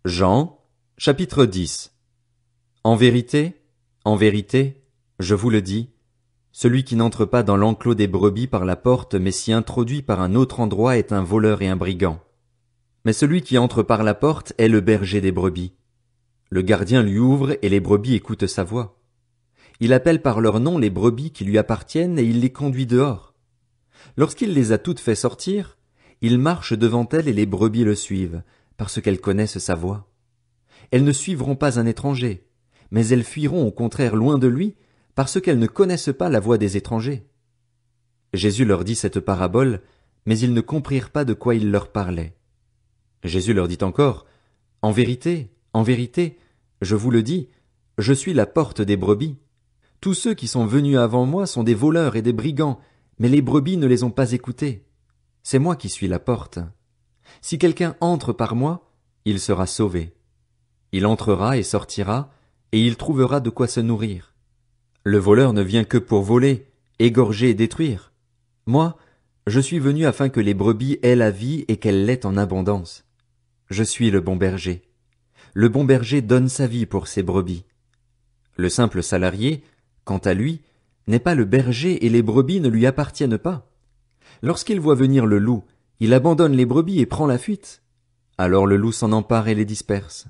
Jean, chapitre 10. En vérité, je vous le dis, celui qui n'entre pas dans l'enclos des brebis par la porte, mais s'y introduit par un autre endroit est un voleur et un brigand. Mais celui qui entre par la porte est le berger des brebis. Le gardien lui ouvre et les brebis écoutent sa voix. Il appelle par leur nom les brebis qui lui appartiennent et il les conduit dehors. Lorsqu'il les a toutes fait sortir, il marche devant elles et les brebis le suivent, parce qu'elles connaissent sa voix. Elles ne suivront pas un étranger, mais elles fuiront au contraire loin de lui, parce qu'elles ne connaissent pas la voix des étrangers. Jésus leur dit cette parabole, mais ils ne comprirent pas de quoi il leur parlait. Jésus leur dit encore, en vérité, je vous le dis, je suis la porte des brebis. Tous ceux qui sont venus avant moi sont des voleurs et des brigands, mais les brebis ne les ont pas écoutés. C'est moi qui suis la porte. Si quelqu'un entre par moi, il sera sauvé. Il entrera et sortira, et il trouvera de quoi se nourrir. Le voleur ne vient que pour voler, égorger et détruire. Moi, je suis venu afin que les brebis aient la vie et qu'elles l'aient en abondance. Je suis le bon berger. Le bon berger donne sa vie pour ses brebis. Le simple salarié, quant à lui, n'est pas le berger et les brebis ne lui appartiennent pas. Lorsqu'il voit venir le loup, il abandonne les brebis et prend la fuite. Alors le loup s'en empare et les disperse.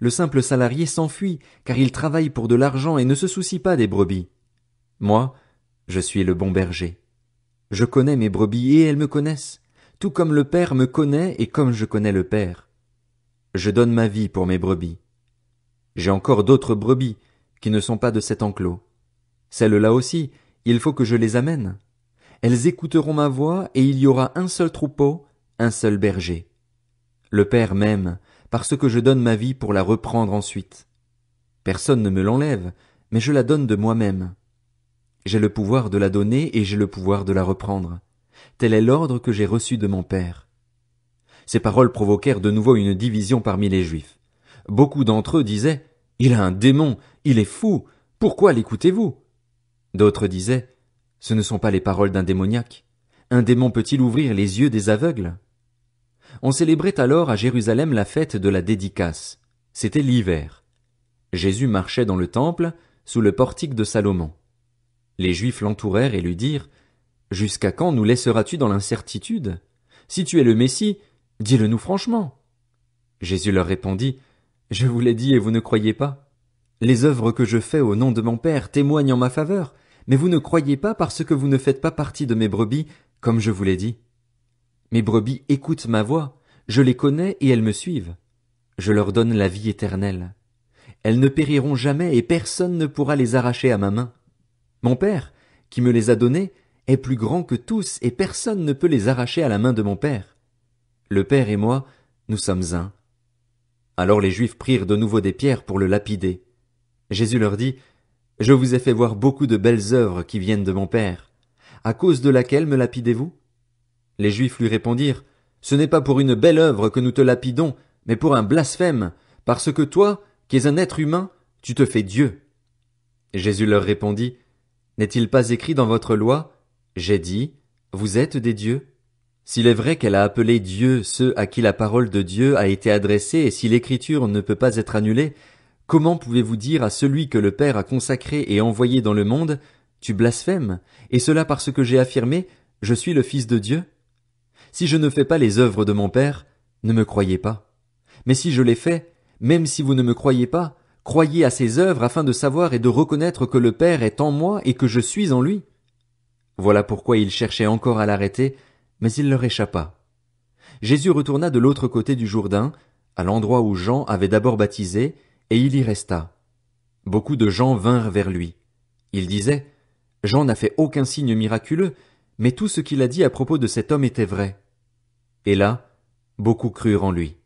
Le simple salarié s'enfuit, car il travaille pour de l'argent et ne se soucie pas des brebis. Moi, je suis le bon berger. Je connais mes brebis et elles me connaissent, tout comme le Père me connaît et comme je connais le Père. Je donne ma vie pour mes brebis. J'ai encore d'autres brebis, qui ne sont pas de cet enclos. Celles-là aussi, il faut que je les amène. Elles écouteront ma voix et il y aura un seul troupeau, un seul berger. Le Père m'aime, parce que je donne ma vie pour la reprendre ensuite. Personne ne me l'enlève, mais je la donne de moi-même. J'ai le pouvoir de la donner et j'ai le pouvoir de la reprendre. Tel est l'ordre que j'ai reçu de mon Père. Ces paroles provoquèrent de nouveau une division parmi les Juifs. Beaucoup d'entre eux disaient, « Il a un démon, il est fou, pourquoi l'écoutez-vous » D'autres disaient, « Ce ne sont pas les paroles d'un démoniaque. Un démon peut-il ouvrir les yeux des aveugles ?» On célébrait alors à Jérusalem la fête de la dédicace. C'était l'hiver. Jésus marchait dans le temple, sous le portique de Salomon. Les Juifs l'entourèrent et lui dirent, « Jusqu'à quand nous laisseras-tu dans l'incertitude? Si tu es le Messie, dis-le nous franchement. » Jésus leur répondit, « Je vous l'ai dit et vous ne croyez pas. Les œuvres que je fais au nom de mon Père témoignent en ma faveur, mais vous ne croyez pas parce que vous ne faites pas partie de mes brebis, comme je vous l'ai dit. Mes brebis écoutent ma voix, je les connais et elles me suivent. Je leur donne la vie éternelle. Elles ne périront jamais et personne ne pourra les arracher à ma main. Mon Père, qui me les a donnés, est plus grand que tous et personne ne peut les arracher à la main de mon Père. Le Père et moi, nous sommes un. » Alors les Juifs prirent de nouveau des pierres pour le lapider. Jésus leur dit, « Je vous ai fait voir beaucoup de belles œuvres qui viennent de mon Père. À cause de laquelle me lapidez-vous » Les Juifs lui répondirent, « Ce n'est pas pour une belle œuvre que nous te lapidons, mais pour un blasphème, parce que toi, qui es un être humain, tu te fais Dieu. » Jésus leur répondit, « N'est-il pas écrit dans votre loi, j'ai dit, vous êtes des dieux? S'il est vrai qu'elle a appelé Dieu ceux à qui la parole de Dieu a été adressée et si l'écriture ne peut pas être annulée, comment pouvez-vous dire à celui que le Père a consacré et envoyé dans le monde, tu blasphèmes, et cela parce que j'ai affirmé, je suis le Fils de Dieu? Si je ne fais pas les œuvres de mon Père, ne me croyez pas. Mais si je les fais, même si vous ne me croyez pas, croyez à ces œuvres afin de savoir et de reconnaître que le Père est en moi et que je suis en lui. » Voilà pourquoi ils cherchaient encore à l'arrêter, mais il leur échappa. Jésus retourna de l'autre côté du Jourdain, à l'endroit où Jean avait d'abord baptisé, et il y resta. Beaucoup de gens vinrent vers lui. Ils disaient, « Jean n'a fait aucun signe miraculeux, mais tout ce qu'il a dit à propos de cet homme était vrai. » Et là, beaucoup crurent en lui.